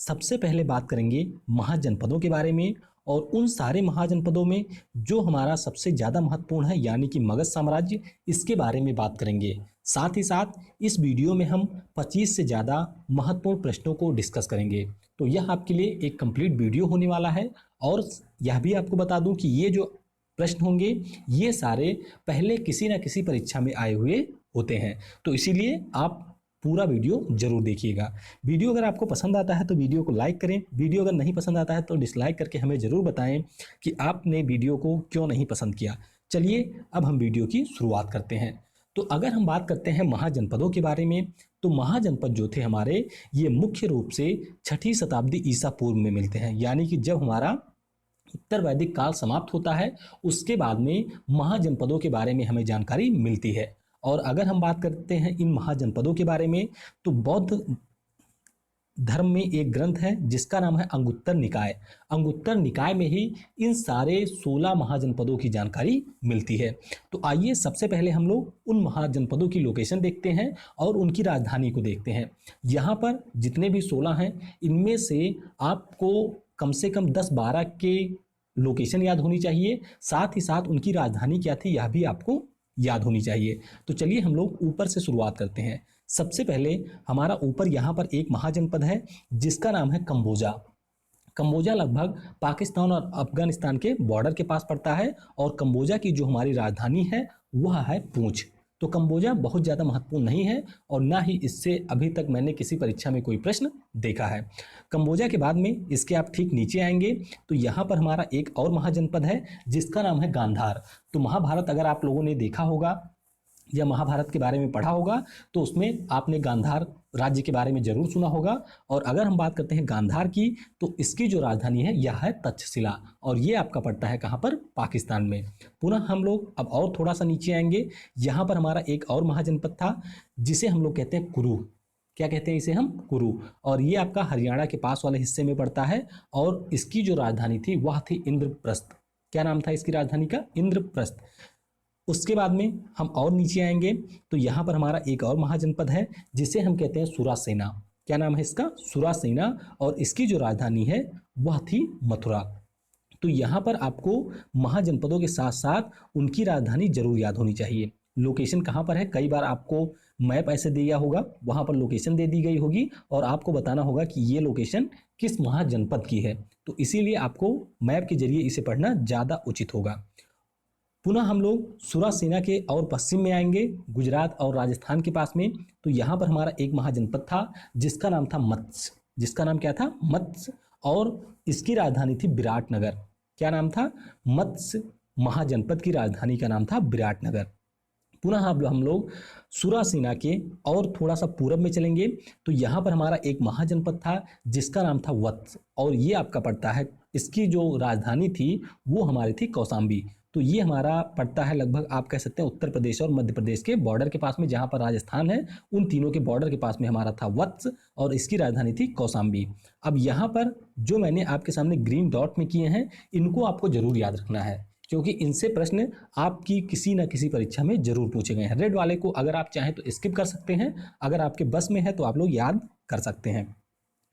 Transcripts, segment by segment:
सबसे पहले बात करेंगे महाजनपदों के बारे में और उन सारे महाजनपदों में जो हमारा सबसे ज़्यादा महत्वपूर्ण है यानी कि मगध साम्राज्य, इसके बारे में बात करेंगे। साथ ही साथ इस वीडियो में हम 25 से ज़्यादा महत्वपूर्ण प्रश्नों को डिस्कस करेंगे। तो यह आपके लिए एक कंप्लीट वीडियो होने वाला है। और यह भी आपको बता दूं कि ये जो प्रश्न होंगे ये सारे पहले किसी न किसी परीक्षा में आए हुए होते हैं, तो इसीलिए आप पूरा वीडियो जरूर देखिएगा। वीडियो अगर आपको पसंद आता है तो वीडियो को लाइक करें, वीडियो अगर नहीं पसंद आता है तो डिसलाइक करके हमें ज़रूर बताएं कि आपने वीडियो को क्यों नहीं पसंद किया। चलिए अब हम वीडियो की शुरुआत करते हैं। तो अगर हम बात करते हैं महाजनपदों के बारे में, तो महाजनपद जो थे हमारे, ये मुख्य रूप से 6ठी शताब्दी ईसा पूर्व में मिलते हैं, यानी कि जब हमारा उत्तर वैदिक काल समाप्त होता है उसके बाद में महाजनपदों के बारे में हमें जानकारी मिलती है। और अगर हम बात करते हैं इन महाजनपदों के बारे में, तो बौद्ध धर्म में एक ग्रंथ है जिसका नाम है अंगुत्तर निकाय। अंगुत्तर निकाय में ही इन सारे 16 महाजनपदों की जानकारी मिलती है। तो आइए सबसे पहले हम लोग उन महाजनपदों की लोकेशन देखते हैं और उनकी राजधानी को देखते हैं। यहाँ पर जितने भी 16 हैं इनमें से आपको कम से कम 10-12 के लोकेशन याद होनी चाहिए, साथ ही साथ उनकी राजधानी क्या थी यह भी आपको याद होनी चाहिए। तो चलिए हम लोग ऊपर से शुरुआत करते हैं। सबसे पहले हमारा ऊपर यहाँ पर एक महाजनपद है जिसका नाम है कंबोजा। कंबोजा लगभग पाकिस्तान और अफगानिस्तान के बॉर्डर के पास पड़ता है और कंबोजा की जो हमारी राजधानी है वह है पूंछ। तो कंबोजा बहुत ज़्यादा महत्वपूर्ण नहीं है और ना ही इससे अभी तक मैंने किसी परीक्षा में कोई प्रश्न देखा है। कंबोजा के बाद में इसके आप ठीक नीचे आएंगे तो यहाँ पर हमारा एक और महाजनपद है जिसका नाम है गांधार। तो महाभारत अगर आप लोगों ने देखा होगा या महाभारत के बारे में पढ़ा होगा तो उसमें आपने गांधार राज्य के बारे में जरूर सुना होगा। और अगर हम बात करते हैं गांधार की तो इसकी जो राजधानी है यह है तक्षशिला और ये आपका पड़ता है कहाँ पर, पाकिस्तान में। पुनः हम लोग अब और थोड़ा सा नीचे आएंगे, यहाँ पर हमारा एक और महाजनपद था जिसे हम लोग कहते हैं कुरु। क्या कहते हैं इसे हम, कुरु। और ये आपका हरियाणा के पास वाले हिस्से में पड़ता है और इसकी जो राजधानी थी वह थी इंद्रप्रस्थ। क्या नाम था इसकी राजधानी का, इंद्रप्रस्थ। उसके बाद में हम और नीचे आएंगे तो यहाँ पर हमारा एक और महाजनपद है जिसे हम कहते हैं सुरासेना। क्या नाम है इसका, सुरासेना। और इसकी जो राजधानी है वह थी मथुरा। तो यहाँ पर आपको महाजनपदों के साथ साथ उनकी राजधानी जरूर याद होनी चाहिए। लोकेशन कहाँ पर है, कई बार आपको मैप ऐसे दिया होगा, वहाँ पर लोकेशन दे दी गई होगी और आपको बताना होगा कि ये लोकेशन किस महाजनपद की है। तो इसीलिए आपको मैप के जरिए इसे पढ़ना ज़्यादा उचित होगा। पुनः हम लोग सुरासेना के और पश्चिम में आएंगे, गुजरात और राजस्थान के पास में। तो यहाँ पर हमारा एक महाजनपद था जिसका नाम था मत्स्य। जिसका नाम क्या था, मत्स्य। और इसकी राजधानी थी विराटनगर। क्या नाम था, मत्स्य महाजनपद की राजधानी का नाम था विराटनगर। पुनः अब हम लोग सुरासेना के और थोड़ा सा पूरब में चलेंगे तो यहाँ पर हमारा एक महाजनपद था जिसका नाम था वत्स और ये आपका पड़ता है, इसकी जो राजधानी थी वो हमारी थी कौशाम्बी। तो ये हमारा पड़ता है लगभग आप कह सकते हैं उत्तर प्रदेश और मध्य प्रदेश के बॉर्डर के पास में, जहाँ पर राजस्थान है उन तीनों के बॉर्डर के पास में हमारा था वत्स और इसकी राजधानी थी कौशाम्बी। अब यहाँ पर जो मैंने आपके सामने ग्रीन डॉट में किए हैं इनको आपको जरूर याद रखना है क्योंकि इनसे प्रश्न आपकी किसी न किसी परीक्षा में जरूर पूछे गए हैं। रेड वाले को अगर आप चाहें तो स्किप कर सकते हैं, अगर आपके बस में है तो आप लोग याद कर सकते हैं।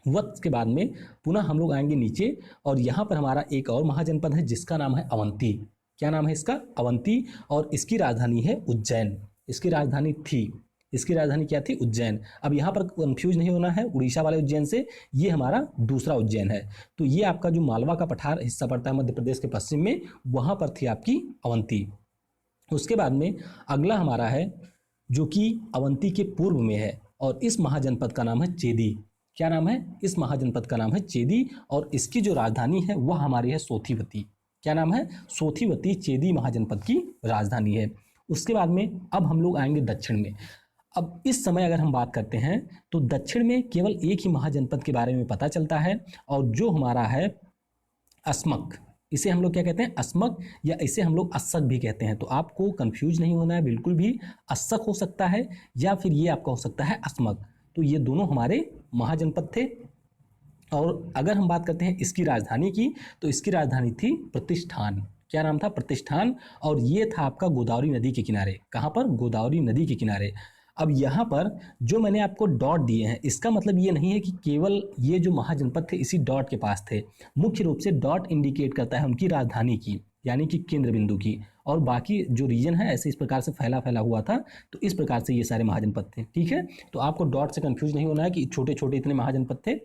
वत्स के बाद में पुनः हम लोग आएंगे नीचे और यहाँ पर हमारा एक और महाजनपद है जिसका नाम है अवंती। क्या नाम है इसका, अवंती। और इसकी राजधानी है उज्जैन। इसकी राजधानी थी, इसकी राजधानी क्या थी, उज्जैन। अब यहाँ पर कंफ्यूज नहीं होना है उड़ीसा वाले उज्जैन से, ये हमारा दूसरा उज्जैन है। तो ये आपका जो मालवा का पठार हिस्सा पड़ता है मध्य प्रदेश के पश्चिम में, वहाँ पर थी आपकी अवंती। उसके बाद में अगला हमारा है जो कि अवंती के पूर्व में है और इस महाजनपद का नाम है चेदी। क्या नाम है, इस महाजनपद का नाम है चेदी और इसकी जो राजधानी है वह हमारी है सोथीवती। क्या नाम है, सोथीवती चेदी महाजनपद की राजधानी है। उसके बाद में अब हम लोग आएंगे दक्षिण में। अब इस समय अगर हम बात करते हैं तो दक्षिण में केवल एक ही महाजनपद के बारे में पता चलता है और जो हमारा है अस्मक। इसे हम लोग क्या कहते हैं, अस्मक, या इसे हम लोग अस्सक भी कहते हैं। तो आपको कंफ्यूज नहीं होना है बिल्कुल भी, अस्सक हो सकता है या फिर ये आपका हो सकता है अस्मक। तो ये दोनों हमारे महाजनपद थे। और अगर हम बात करते हैं इसकी राजधानी की तो इसकी राजधानी थी प्रतिष्ठान। क्या नाम था, प्रतिष्ठान। और ये था आपका गोदावरी नदी के किनारे। कहाँ पर, गोदावरी नदी के किनारे। अब यहाँ पर जो मैंने आपको डॉट दिए हैं, इसका मतलब ये नहीं है कि केवल ये जो महाजनपद थे इसी डॉट के पास थे। मुख्य रूप से डॉट इंडिकेट करता है उनकी राजधानी की, यानी कि केंद्र बिंदु की, और बाकी जो रीजन है ऐसे इस प्रकार से फैला फैला हुआ था। तो इस प्रकार से ये सारे महाजनपद थे। ठीक है, तो आपको डॉट से कंफ्यूज नहीं होना है कि छोटे छोटे इतने महाजनपद थे।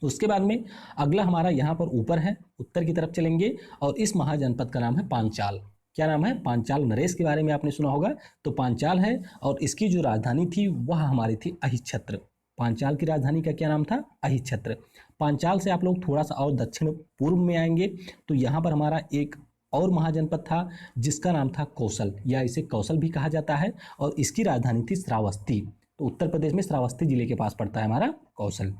उसके बाद में अगला हमारा यहाँ पर ऊपर है, उत्तर की तरफ चलेंगे, और इस महाजनपद का नाम है पांचाल। क्या नाम है? पांचाल। नरेश के बारे में आपने सुना होगा, तो पांचाल है, और इसकी जो राजधानी थी वह हमारी थी अहिच्छत्र। पांचाल की राजधानी का क्या नाम था? अहिच्छत्र। पांचाल से आप लोग थोड़ा सा और दक्षिण पूर्व में आएंगे तो यहाँ पर हमारा एक और महाजनपद था जिसका नाम था कौशल, या इसे कौशल भी कहा जाता है, और इसकी राजधानी थी श्रावस्ती। तो उत्तर प्रदेश में श्रावस्ती जिले के पास पड़ता है हमारा कौशल।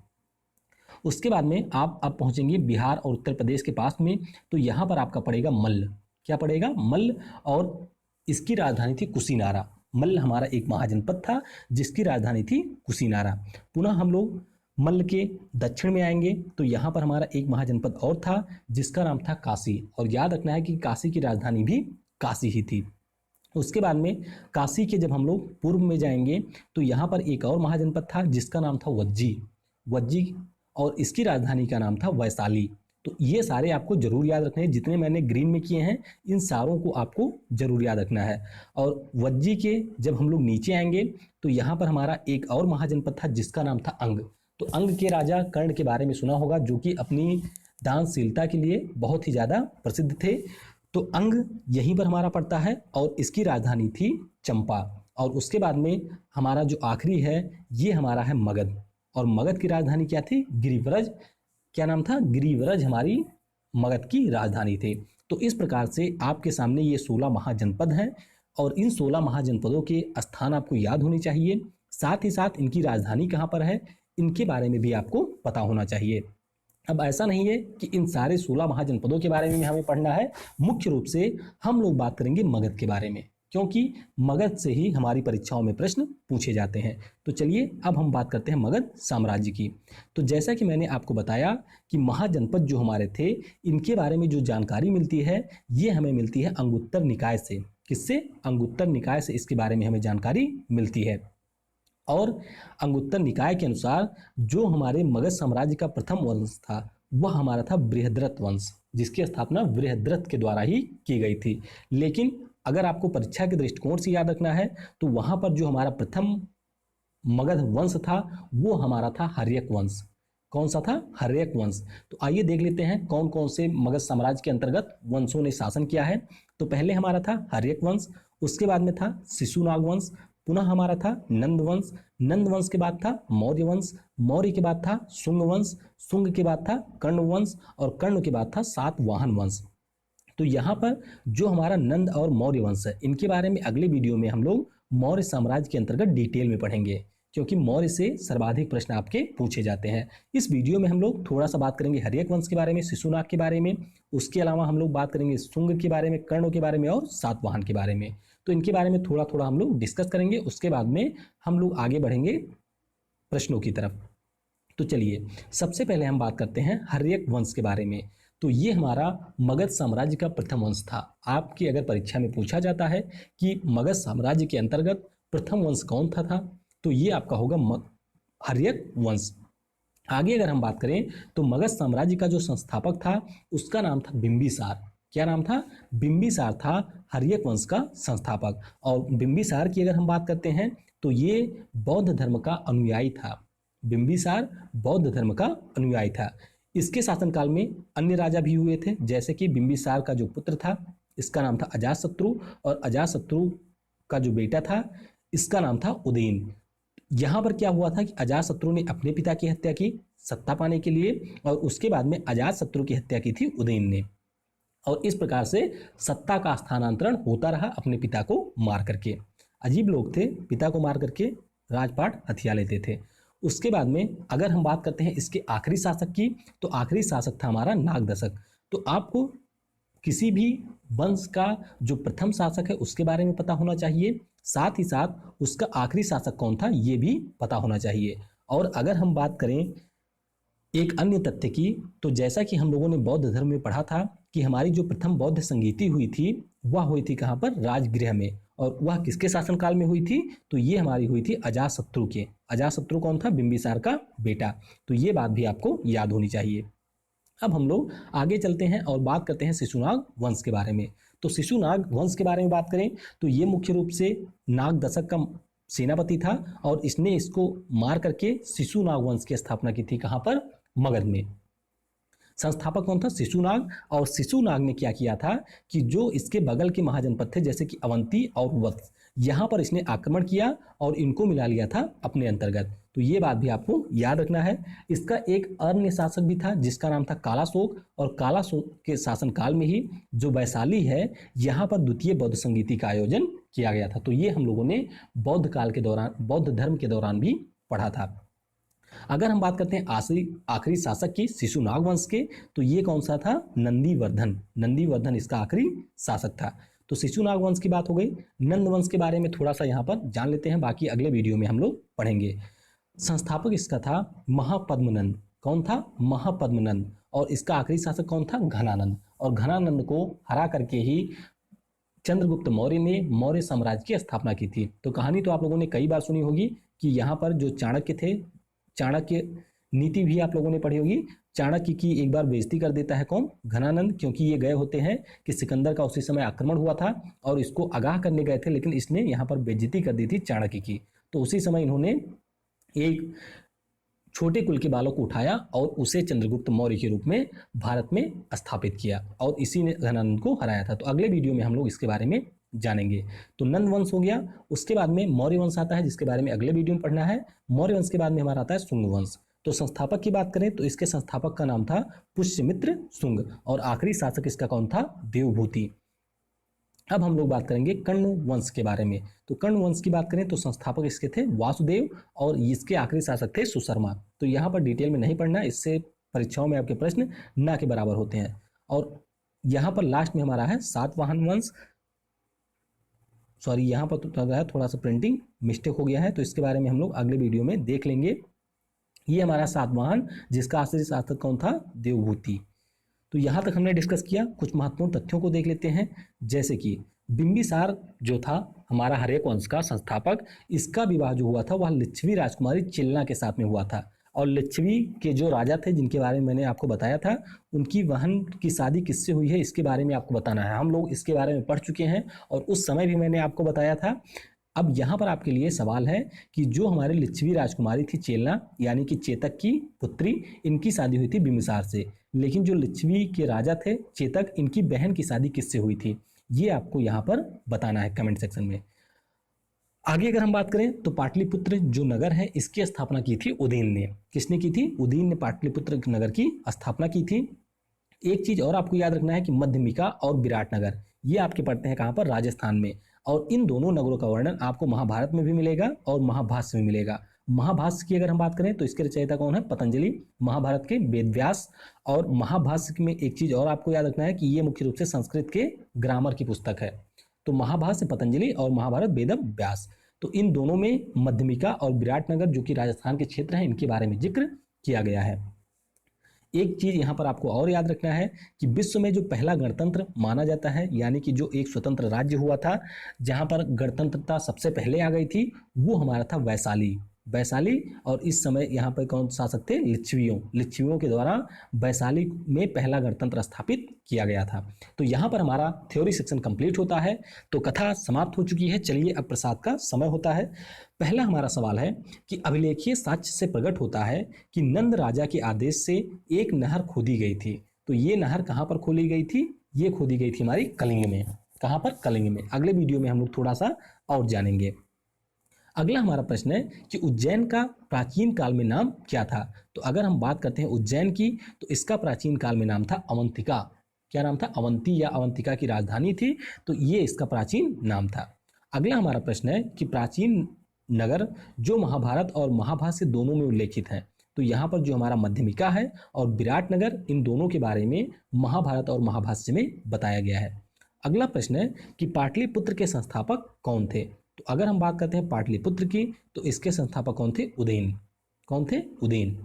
उसके बाद में आप अब पहुंचेंगे बिहार और उत्तर प्रदेश के पास में, तो यहाँ पर आपका पड़ेगा मल्ल। क्या पड़ेगा? मल्ल, और इसकी राजधानी थी कुशीनारा। मल्ल हमारा एक महाजनपद था जिसकी राजधानी थी कुशीनारा। पुनः हम लोग मल्ल के दक्षिण में आएंगे तो यहाँ पर हमारा एक महाजनपद और था जिसका नाम था काशी, और याद रखना है कि काशी की राजधानी भी काशी ही थी। उसके बाद में काशी के जब हम लोग पूर्व में जाएंगे तो यहाँ पर एक और महाजनपद था जिसका नाम था वज्जी। वज्जी, और इसकी राजधानी का नाम था वैशाली। तो ये सारे आपको जरूर याद रखने हैं, जितने मैंने ग्रीन में किए हैं इन सारों को आपको जरूर याद रखना है। और वज्जी के जब हम लोग नीचे आएंगे तो यहाँ पर हमारा एक और महाजनपद था जिसका नाम था अंग। तो अंग के राजा कर्ण के बारे में सुना होगा, जो कि अपनी दानशीलता के लिए बहुत ही ज़्यादा प्रसिद्ध थे। तो अंग यहीं पर हमारा पड़ता है, और इसकी राजधानी थी चंपा। और उसके बाद में हमारा जो आखिरी है ये हमारा है मगध, और मगध की राजधानी क्या थी? गिरिव्रज। क्या नाम था? गिरिव्रज हमारी मगध की राजधानी थी। तो इस प्रकार से आपके सामने ये 16 महाजनपद हैं, और इन 16 महाजनपदों के स्थान आपको याद होने चाहिए। साथ ही साथ इनकी राजधानी कहाँ पर है इनके बारे में भी आपको पता होना चाहिए। अब ऐसा नहीं है कि इन सारे 16 महाजनपदों के बारे में हमें पढ़ना है, मुख्य रूप से हम लोग बात करेंगे मगध के बारे में, क्योंकि मगध से ही हमारी परीक्षाओं में प्रश्न पूछे जाते हैं। तो चलिए अब हम बात करते हैं मगध साम्राज्य की। तो जैसा कि मैंने आपको बताया कि महाजनपद जो हमारे थे इनके बारे में जो जानकारी मिलती है ये हमें मिलती है अंगुत्तर निकाय से। किससे? अंगुत्तर निकाय से इसके बारे में हमें जानकारी मिलती है। और अंगुत्तर निकाय के अनुसार जो हमारे मगध साम्राज्य का प्रथम वंश था वह हमारा था बृहद्रथ वंश, जिसकी स्थापना बृहद्रथ के द्वारा ही की गई थी। लेकिन अगर आपको परीक्षा के दृष्टिकोण से याद रखना है तो वहां पर जो हमारा प्रथम मगध वंश था वो हमारा था हर्यक वंश। कौन सा था? हर्यक वंश। तो आइए देख लेते हैं कौन कौन से मगध साम्राज्य के अंतर्गत वंशों ने शासन किया है। तो पहले हमारा था हर्यक वंश, उसके बाद में था शिशुनाग वंश, पुनः हमारा था नंद वंश, नंद वंश के बाद था मौर्य वंश, मौर्य के बाद था शुंग वंश, शुंग के बाद था कर्ण वंश, और कर्ण के बाद था सातवाहन वंश। तो यहाँ पर जो हमारा नंद और मौर्य वंश है इनके बारे में अगले वीडियो में हम लोग मौर्य साम्राज्य के अंतर्गत डिटेल में पढ़ेंगे, क्योंकि मौर्य से सर्वाधिक प्रश्न आपके पूछे जाते हैं। इस वीडियो में हम लोग थोड़ा सा बात करेंगे हर्यक वंश के बारे में, शिशुनाग के बारे में, उसके अलावा हम लोग बात करेंगे शुंग के बारे में, कर्ण के बारे में और सातवाहन के बारे में। तो इनके बारे में थोड़ा थोड़ा हम लोग डिस्कस करेंगे। उसके बाद में हम लोग आगे बढ़ेंगे प्रश्नों की तरफ। तो चलिए सबसे पहले हम बात करते हैं हर्यक वंश के बारे में। तो ये हमारा मगध साम्राज्य का प्रथम वंश था। आपकी अगर परीक्षा में पूछा जाता है कि मगध साम्राज्य के अंतर्गत प्रथम वंश कौन था तो ये आपका होगा हर्यक वंश। आगे अगर हम बात करें तो मगध साम्राज्य का जो संस्थापक था उसका नाम था बिंबिसार। क्या नाम था? बिंबिसार था हर्यक वंश का संस्थापक। और बिंबिसार की अगर हम बात करते हैं तो ये बौद्ध धर्म का अनुयायी था। बिंबिसार बौद्ध धर्म का अनुयायी था। इसके शासनकाल में अन्य राजा भी हुए थे, जैसे कि बिंबिसार का जो पुत्र था इसका नाम था अजातशत्रु, और अजातशत्रु का जो बेटा था इसका नाम था उदयन। यहाँ पर क्या हुआ था कि अजातशत्रु ने अपने पिता की हत्या की सत्ता पाने के लिए, और उसके बाद में अजातशत्रु की हत्या की थी उदयन ने, और इस प्रकार से सत्ता का स्थानांतरण होता रहा अपने पिता को मार करके। अजीब लोग थे, पिता को मार करके राजपाट हथिया लेते थे। उसके बाद में अगर हम बात करते हैं इसके आखिरी शासक की, तो आखिरी शासक था हमारा नागदशक। तो आपको किसी भी वंश का जो प्रथम शासक है उसके बारे में पता होना चाहिए, साथ ही साथ उसका आखिरी शासक कौन था ये भी पता होना चाहिए। और अगर हम बात करें एक अन्य तथ्य की, तो जैसा कि हम लोगों ने बौद्ध धर्म में पढ़ा था कि हमारी जो प्रथम बौद्ध संगीति हुई थी वह हुई थी कहाँ पर? राजगृह में। और वह किसके शासनकाल में हुई थी? तो ये हमारी हुई थी अजातशत्रु के। अजातशत्रु कौन था? बिंबिसार का बेटा। तो ये बात भी आपको याद होनी चाहिए। अब हम लोग आगे चलते हैं और बात करते हैं शिशुनाग वंश के बारे में। तो शिशुनाग वंश के बारे में बात करें तो ये मुख्य रूप से नाग दशक का सेनापति था और इसने इसको मार करके शिशुनाग वंश की स्थापना की थी। कहाँ पर? मगध में। संस्थापक कौन था? शिशुनाग। और शिशुनाग ने क्या किया था कि जो इसके बगल के महाजनपद थे जैसे कि अवंती और वत्स, यहाँ पर इसने आक्रमण किया और इनको मिला लिया था अपने अंतर्गत। तो ये बात भी आपको याद रखना है। इसका एक अन्य शासक भी था जिसका नाम था कालाशोक, और कालाशोक के शासनकाल में ही जो वैशाली है यहाँ पर द्वितीय बौद्ध संगीति का आयोजन किया गया था। तो ये हम लोगों ने बौद्ध काल के दौरान, बौद्ध धर्म के दौरान भी पढ़ा था। अगर हम बात करते हैं आखिरी शासक की शिशुनाग वंश के, तो ये कौन सा था? नंदीवर्धन। नंदीवर्धन इसका आखिरी शासक था। तो शिशुनाग वंश की बात हो गई। नंद वंश के बारे में थोड़ा सा यहाँ पर जान लेते हैं, बाकी अगले वीडियो में हम लोग पढ़ेंगे। संस्थापक इसका था महापद्मनंद। कौन था? महापद्मनंद। और इसका आखिरी शासक कौन था? घनानंद। और घनानंद को हरा करके ही चंद्रगुप्त मौर्य ने मौर्य साम्राज्य की स्थापना की थी। तो कहानी तो आप लोगों ने कई बार सुनी होगी कि यहाँ पर जो चाणक्य थे, चाणक्य नीति भी आप लोगों ने पढ़ी होगी। चाणक्य की एक बार बेइज्जती कर देता है कौन? घनानंद, क्योंकि ये गए होते हैं कि सिकंदर का उसी समय आक्रमण हुआ था और इसको आगाह करने गए थे, लेकिन इसने यहाँ पर बेइज्जती कर दी थी चाणक्य की। तो उसी समय इन्होंने एक छोटे कुल के बालों को उठाया और उसे चंद्रगुप्त मौर्य के रूप में भारत में स्थापित किया और इसी ने घनानंद को हराया था। तो अगले वीडियो में हम लोग इसके बारे में जानेंगे। तो नंद वंश हो गया। उसके बाद में मौर्य वंश आता है जिसके बारे में अगले वीडियो में पढ़ना है। मौर्य वंश के बाद में हमारा आता है शुंग वंश। तो संस्थापक की बात करें तो इसके संस्थापक का नाम था पुष्यमित्र शुंग और आखिरी शासक इसका कौन था? देवभूति। अब हम लोग बात करेंगे कर्ण वंश के बारे में। तो कर्ण वंश की बात करें तो संस्थापक इसके थे वासुदेव और इसके आखिरी शासक थे सुशर्मा। तो यहाँ पर डिटेल में नहीं पढ़ना, इससे परीक्षाओं में आपके प्रश्न ना के बराबर होते हैं। और यहाँ पर लास्ट में हमारा है सातवाहन वंश। सॉरी, यहाँ पर तो थोड़ा सा प्रिंटिंग मिस्टेक हो गया है, तो इसके बारे में हम लोग अगले वीडियो में देख लेंगे। ये हमारा सातवाहन जिसका आखिरी शासक कौन था? देवभूति। तो यहाँ तक हमने डिस्कस किया। कुछ महत्वपूर्ण तथ्यों को देख लेते हैं, जैसे कि बिंबिसार जो था हमारा हर्यक वंश का संस्थापक, इसका विवाह जो हुआ था वह लिच्छवी राजकुमारी चिलना के साथ में हुआ था। और लिच्छवी के जो राजा थे जिनके बारे में मैंने आपको बताया था, उनकी बहन की शादी किससे हुई है इसके बारे में आपको बताना है। हम लोग इसके बारे में पढ़ चुके हैं और उस समय भी मैंने आपको बताया था। अब यहाँ पर आपके लिए सवाल है कि जो हमारी लिच्छवी राजकुमारी थी चेलना, यानी कि चेतक की पुत्री, इनकी शादी हुई थी बिंबिसार से, लेकिन जो लिच्छवी के राजा थे चेतक, इनकी बहन की शादी किससे हुई थी? ये आपको यहाँ पर बताना है कमेंट सेक्शन में। आगे अगर हम बात करें तो पाटलिपुत्र जो नगर है इसकी स्थापना की थी उदयन ने। किसने की थी? उदयन ने पाटलिपुत्र नगर की स्थापना की थी। एक चीज और आपको याद रखना है कि मध्यमिका और विराटनगर ये आपके पड़ते हैं कहाँ पर? राजस्थान में। और इन दोनों नगरों का वर्णन आपको महाभारत में भी मिलेगा और महाभाष्य में मिलेगा। महाभाष्य की अगर हम बात करें तो इसके रचयिता कौन है? पतंजलि। महाभारत के वेदव्यास। और महाभाष्य में एक चीज और आपको याद रखना है कि ये मुख्य रूप से संस्कृत के ग्रामर की पुस्तक है। तो महाभाष्य पतंजलि और महाभारत वेद व्यास। तो इन दोनों में मध्यमिका और विराटनगर जो कि राजस्थान के क्षेत्र हैं इनके बारे में जिक्र किया गया है। एक चीज यहाँ पर आपको और याद रखना है कि विश्व में जो पहला गणतंत्र माना जाता है, यानी कि जो एक स्वतंत्र राज्य हुआ था जहां पर गणतंत्रता सबसे पहले आ गई थी, वो हमारा था वैशाली। वैशाली। और इस समय यहाँ पर कौन शासक थे? लिच्छवियों के द्वारा वैशाली में पहला गणतंत्र स्थापित किया गया था। तो यहाँ पर हमारा थ्योरी सेक्शन कंप्लीट होता है। तो कथा समाप्त हो चुकी है। चलिए अब प्रसाद का समय होता है। पहला हमारा सवाल है कि अभिलेखीय साक्ष्य से प्रकट होता है कि नंद राजा के आदेश से एक नहर खोदी गई थी। तो ये नहर कहाँ पर खोदी गई थी? ये खोदी गई थी हमारी कलिंग में। कहाँ पर? कलिंग में। अगले वीडियो में हम लोग थोड़ा सा और जानेंगे। अगला हमारा प्रश्न है कि उज्जैन का प्राचीन काल में नाम क्या था? तो अगर हम बात करते हैं उज्जैन की तो इसका प्राचीन काल में नाम था अवंतिका। क्या नाम था? अवंती या अवंतिका की राजधानी थी। तो ये इसका प्राचीन नाम था। अगला हमारा प्रश्न है कि प्राचीन नगर जो महाभारत और महाभाष्य दोनों में उल्लेखित हैं। तो यहाँ पर जो हमारा मध्यमिका है और विराटनगर, इन दोनों के बारे में महाभारत और महाभाष्य में बताया गया है। अगला प्रश्न है कि पाटलिपुत्र के संस्थापक कौन थे? तो अगर हम बात करते हैं पाटलिपुत्र की तो इसके संस्थापक कौन थे? उदयन। कौन थे? उदयन।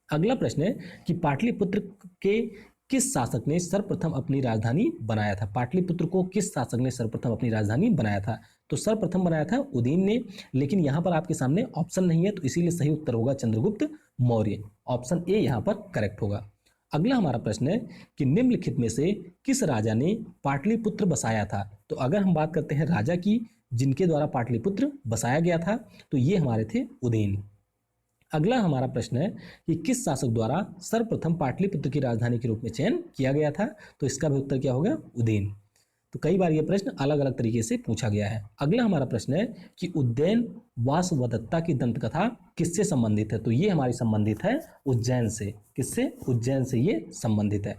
अगला प्रश्न है कि पाटलिपुत्र के किस शासक ने सर्वप्रथम अपनी राजधानी बनाया था? पाटलिपुत्र को किस शासक ने सर्वप्रथम अपनी राजधानी बनाया था? तो सर्वप्रथम बनाया था उदयन ने, लेकिन यहाँ पर आपके सामने ऑप्शन नहीं है, तो इसीलिए सही उत्तर होगा चंद्रगुप्त मौर्य। ऑप्शन ए यहाँ पर करेक्ट होगा। अगला हमारा प्रश्न है कि निम्नलिखित में से किस राजा ने पाटलिपुत्र बसाया था? तो अगर हम बात करते हैं राजा की जिनके द्वारा पाटलिपुत्र बसाया गया था, तो ये हमारे थे उदयन। अगला हमारा प्रश्न है कि किस शासक द्वारा सर्वप्रथम पाटलिपुत्र की राजधानी के रूप में चयन किया गया था? तो इसका भी उत्तर क्या होगा? उदयन। तो कई बार ये प्रश्न अलग अलग तरीके से पूछा गया है। अगला हमारा प्रश्न है कि उज्जैन वासवदत्ता की दंतकथा किससे संबंधित है? तो ये हमारी संबंधित है उज्जैन से। किससे? उज्जैन से ये संबंधित है।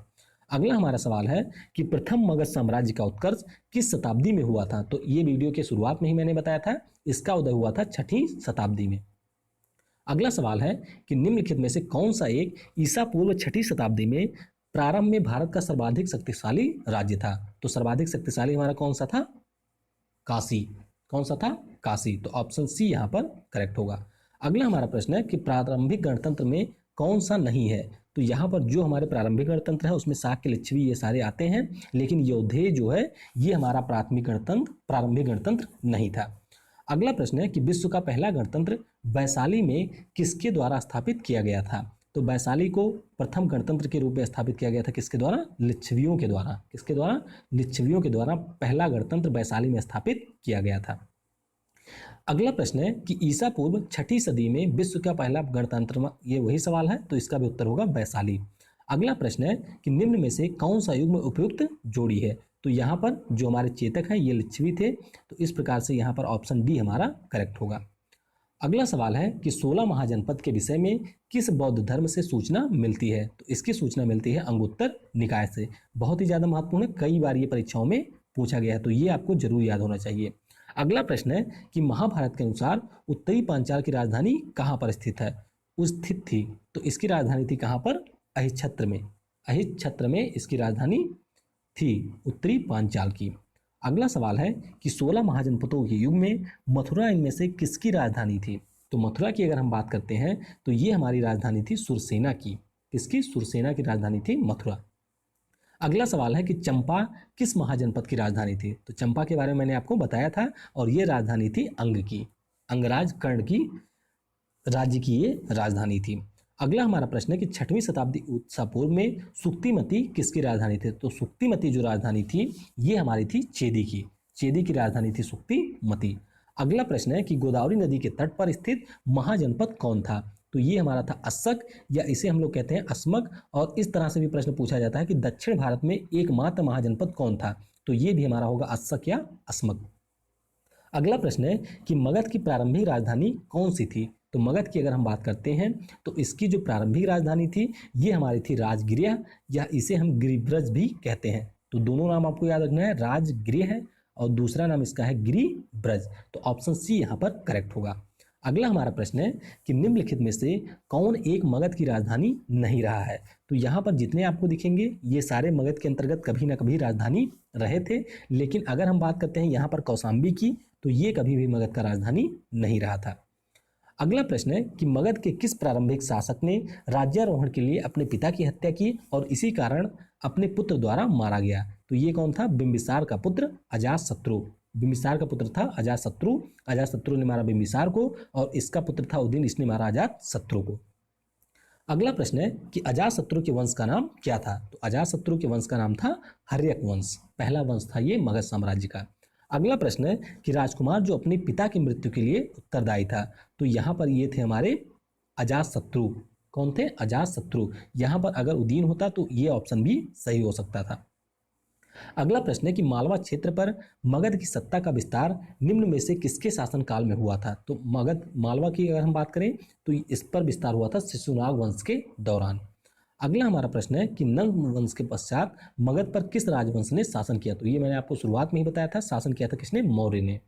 अगला हमारा सवाल है कि प्रथम मगध साम्राज्य का उत्कर्ष किस शताब्दी में हुआ था? तो ये वीडियो के शुरुआत में ही मैंने बताया था, इसका उदय हुआ था 6वीं शताब्दी में। अगला सवाल है कि निम्नलिखित में से कौन सा एक ईसा पूर्व 6वीं शताब्दी में प्रारंभ में भारत का सर्वाधिक शक्तिशाली राज्य था? तो सर्वाधिक शक्तिशाली हमारा कौन सा था? काशी। कौन सा था? काशी। तो ऑप्शन सी यहाँ पर करेक्ट होगा। अगला हमारा प्रश्न है कि प्रारंभिक गणतंत्र में कौन सा नहीं है? तो यहाँ पर जो हमारे प्रारंभिक गणतंत्र है उसमें शाक्य, लिच्छवी ये सारे आते हैं, लेकिन यौधेय जो है ये हमारा प्रारंभिक गणतंत्र नहीं था। अगला प्रश्न है कि विश्व का पहला गणतंत्र वैशाली में किसके द्वारा स्थापित किया गया था? तो वैशाली को प्रथम गणतंत्र के रूप में स्थापित किया गया था किसके द्वारा? लिच्छवियों के द्वारा। किसके द्वारा? लिच्छवियों के द्वारा पहला गणतंत्र वैशाली में स्थापित किया गया था। अगला प्रश्न है कि ईसा पूर्व 6वीं सदी में विश्व का पहला गणतंत्र, ये वही सवाल है, तो इसका भी उत्तर होगा वैशाली। अगला प्रश्न है कि निम्न में से कौन सा युग्म उपयुक्त जोड़ी है? तो यहाँ पर जो हमारे चेतक हैं ये लिच्छवी थे, तो इस प्रकार से यहाँ पर ऑप्शन डी हमारा करेक्ट होगा। अगला सवाल है कि 16 महाजनपद के विषय में किस बौद्ध धर्म से सूचना मिलती है? तो इसकी सूचना मिलती है अंगुत्तर निकाय से। बहुत ही ज़्यादा महत्वपूर्ण है, कई बार ये परीक्षाओं में पूछा गया है, तो ये आपको जरूर याद होना चाहिए। अगला प्रश्न है कि महाभारत के अनुसार उत्तरी पांचाल की राजधानी कहाँ पर स्थित है? स्थित थी, तो इसकी राजधानी थी कहाँ पर? अहिच्छत्र में। अहिच्छत्र में इसकी राजधानी थी उत्तरी पांचाल की। अगला सवाल है कि 16 महाजनपदों के युग में मथुरा इनमें से किसकी राजधानी थी? तो मथुरा की अगर हम बात करते हैं तो ये हमारी राजधानी थी सुरसेना की। किसकी? सुरसेना की राजधानी थी मथुरा। अगला सवाल है कि चंपा किस महाजनपद की राजधानी थी? तो चंपा के बारे में मैंने आपको बताया था, और ये राजधानी थी अंग की। अंगराज कर्ण की राज्य की ये राजधानी थी। अगला हमारा प्रश्न है कि 6वीं शताब्दी ईसा पूर्व में सुक्तिमती किसकी राजधानी थी? तो सुक्तिमती जो राजधानी थी ये हमारी थी चेदी की। चेदी की राजधानी थी सुक्तिमती। अगला प्रश्न है कि गोदावरी नदी के तट पर स्थित महाजनपद कौन था? तो ये हमारा था अस्सक, या इसे हम लोग कहते हैं अस्मक। और इस तरह से भी प्रश्न पूछा जाता है कि दक्षिण भारत में एकमात्र महाजनपद कौन था? तो ये भी हमारा होगा अस्सक या अस्मक। अगला प्रश्न है कि मगध की प्रारंभिक राजधानी कौन सी थी? तो मगध की अगर हम बात करते हैं तो इसकी जो प्रारंभिक राजधानी थी ये हमारी थी राजगृह, या इसे हम गिरिब्रज भी कहते हैं। तो दोनों नाम आपको याद रखना है, राजगृह है और दूसरा नाम इसका है गिरिब्रज। तो ऑप्शन सी यहाँ पर करेक्ट होगा। अगला हमारा प्रश्न है कि निम्नलिखित में से कौन एक मगध की राजधानी नहीं रहा है? तो यहाँ पर जितने आपको दिखेंगे ये सारे मगध के अंतर्गत कभी ना कभी राजधानी रहे थे, लेकिन अगर हम बात करते हैं यहाँ पर कौशाम्बी की, तो ये कभी भी मगध का राजधानी नहीं रहा था। अगला प्रश्न है कि मगध के किस प्रारंभिक शासक ने राज्यारोहण के लिए अपने पिता की हत्या की और इसी कारण अपने पुत्र द्वारा मारा गया? तो ये कौन था? बिंबिसार का पुत्र अजातशत्रु। बिंबिसार का पुत्र था अजातशत्रु। अजातशत्रु ने मारा बिंबिसार को और इसका पुत्र था उदयन, इसने मारा अजातशत्रु को। अगला प्रश्न है कि अजातशत्रु के वंश का नाम क्या था? तो अजातशत्रु के वंश का नाम था हर्यक वंश। पहला वंश था ये मगध साम्राज्य का। अगला प्रश्न है कि राजकुमार जो अपने पिता की मृत्यु के लिए उत्तरदायी था? तो यहाँ पर ये थे हमारे अजातशत्रु। कौन थे? अजातशत्रु। यहाँ पर अगर उदयन होता तो ये ऑप्शन भी सही हो सकता था। अगला प्रश्न है कि मालवा क्षेत्र पर मगध की सत्ता का विस्तार निम्न में से किसके शासनकाल में हुआ था? तो मालवा की अगर हम बात करें तो इस पर विस्तार हुआ था शिशुनाग वंश के दौरान। अगला हमारा प्रश्न है कि नंद वंश के पश्चात मगध पर किस राजवंश ने शासन किया? तो ये मैंने आपको शुरुआत में ही बताया था, शासन किया था किसने? मौर्य ने।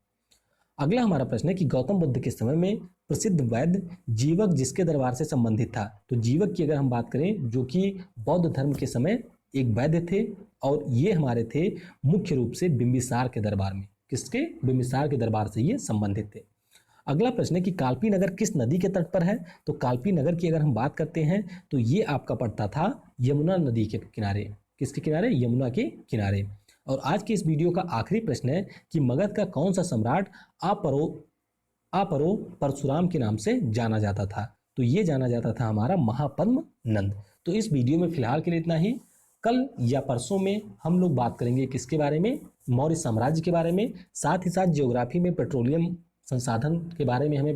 अगला हमारा प्रश्न है कि गौतम बुद्ध के समय में प्रसिद्ध वैद्य जीवक जिसके दरबार से संबंधित था? तो जीवक की अगर हम बात करें जो कि बौद्ध धर्म के समय एक वैद्य थे, और ये हमारे थे मुख्य रूप से बिंबिसार के दरबार में। किसके? बिंबिसार के दरबार से ये संबंधित थे। अगला प्रश्न है कि काल्पी नगर किस नदी के तट पर है। तो काल्पी नगर की अगर हम बात करते हैं तो ये आपका पड़ता था यमुना नदी के किनारे। किसके किनारे? यमुना के किनारे। और आज के इस वीडियो का आखिरी प्रश्न है कि मगध का कौन सा सम्राट अपरो परशुराम के नाम से जाना जाता था। तो ये जाना जाता था हमारा महापद्म नंद। तो इस वीडियो में फिलहाल के लिए इतना ही। कल या परसों में हम लोग बात करेंगे किसके बारे में? मौर्य साम्राज्य के बारे में। साथ ही साथ ज्योग्राफी में पेट्रोलियम संसाधन के बारे में हमें